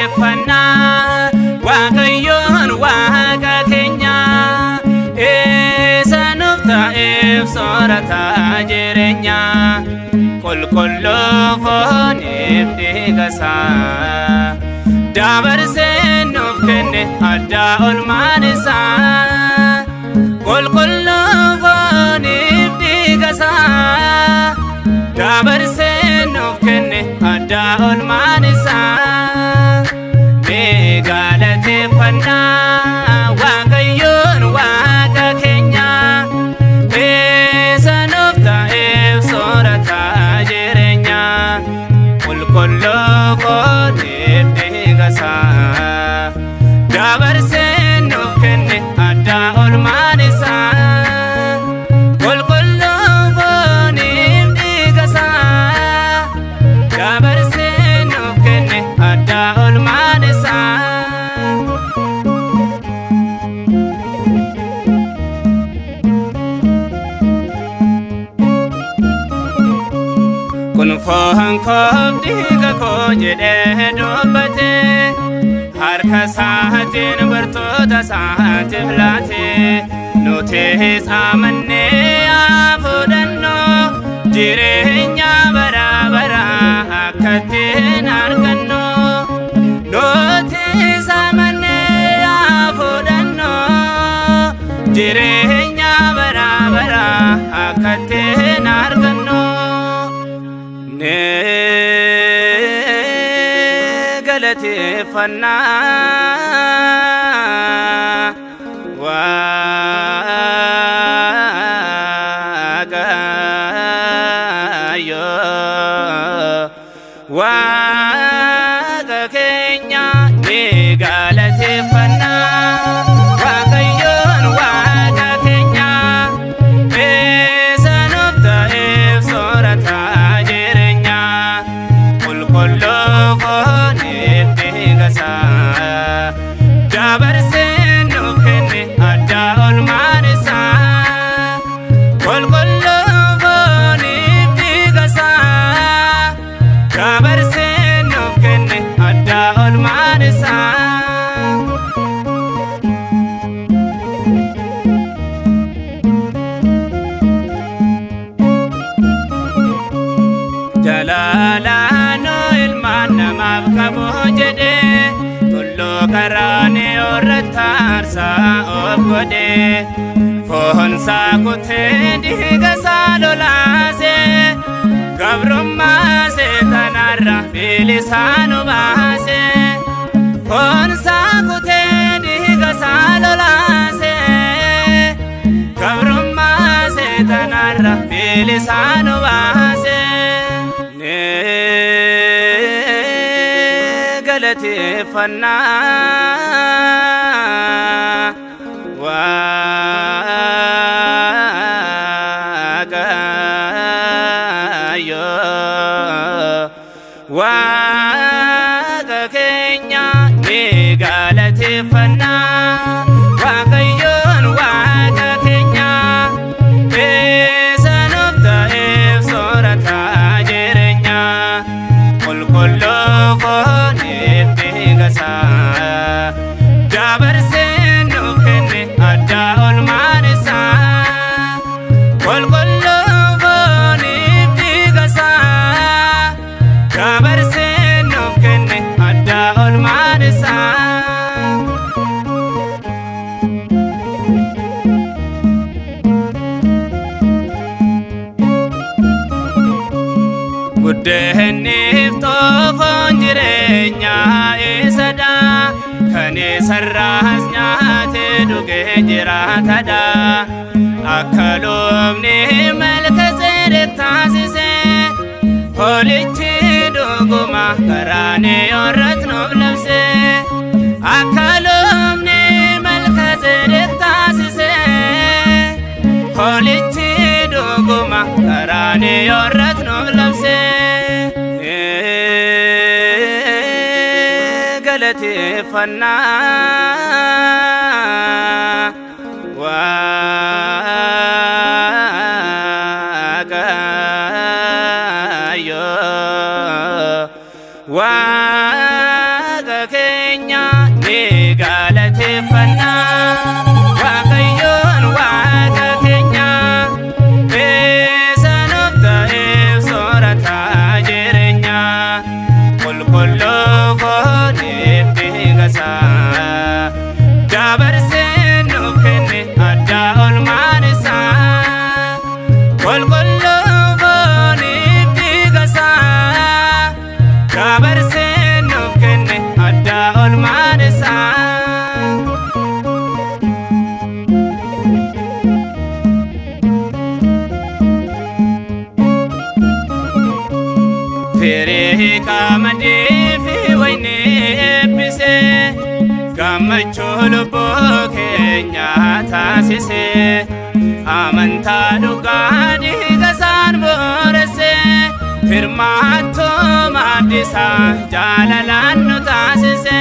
galateeffannaa Waaqayyoon Waaqa keenya isa nuuf ta'eef soorata jireenya qulqulluu fooniif dhiiga isaa dabarsee nuuf kenne addaa oolmaan isaa qulqulluu fooniif dhiiga isaa dabarsee nuuf kenne addaa oolmaan isaa galateeffannaa Waaqayyoon Waaqa keenya isa nuuf ta'eef soorata jireenya qulqulluu fooniif dhiiga isaa dabarsee nuuf kenne addaa oolmaan isaa qulqulluu fooniif dhiiga isaa dabarsee nuuf kenne addaa oolmaan isaa kun foon koof dhiiga koo jedhee dubbate harka isaatiin bartoota isaatiif laate nutis amannee haa fudhannu jireenya bara baraa akka ittiin argannu nutis amannee haa fudhannu jireenya bara baraa akka ittiin argannu galateeffannaa Waaqayyoo Waaqa keenya galateeffannaa Waaqayyoon Waaqa keenya isa nuuf ta'eef soorata jireenya qulqulluu fooniif dhiiga isaa dabarsee nuuf kenne addaa oolmaan isaa qulqulluu fooniif dhiiga isaa dabarsee nuuf kenne addaa oolmaan isaa jalaalaanu ilmaan namaaf qabu jedhe tulluu qaraanii irratti aarsaa of godhe foonsaa kutee dhiiga isaa lolaase gabrummaa seexanarra bilisaa nu baase foonsaa kutee dhiiga isaa lolaase gabrummaa seexanarra bilisaa nu baase galateeffannaa Waaqayyoo Waaqa keenya galateeffannaa Waaqayyoon Waaqa keenya isa nuuf ta'eef soorata jireenya qulqulluu fooniif dhiiga isaa dabarsee nuuf kenne addaa oolmaan isaa qulqulluu fooniif dhiiga isaa dabarsee nuuf kenne addaa oolmaan isaa guddeenniif xoofoon jireenyaa isadha kan isarraas nyaatee dhugee jiraatadha akka loomni Malkiiseedeq taasise hoolichi dhuguma qaraanii irratti nuuf labse akka loomni Malkiiseedeq taasise hoolichi dhuguma qaraanii irratti nuuf labse galateeffannaa Waaqayyoo Firii qaamadii fi waynii eebbise gammachuu lubbuu keenyaa taasise amantaa dhugaa dhiiga isaan booresse hirmaattoo maaddisaa jaalalaan nu taasise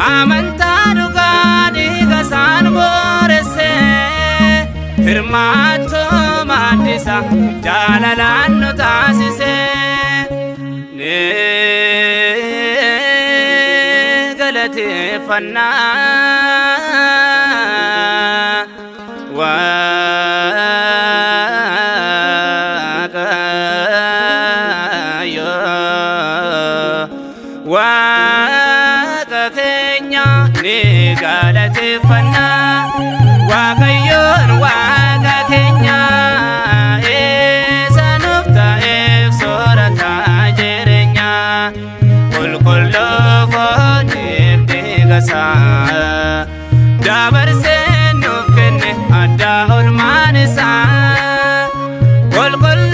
amantaa dhugaa dhiiga isaan booresse hirmaattoo maaddisaa jaalalaan nu taasise galateeffannaa Waaqayyo Waaqa keenya ni galateeffannaa Waaqayyoon Waaqa keenya isa nuuf ta'eef soorataa jireenya qulqulluu fooniif dhiiga isaa dabarsee nuuf kenne addaa oolmaan isaa qulqulluu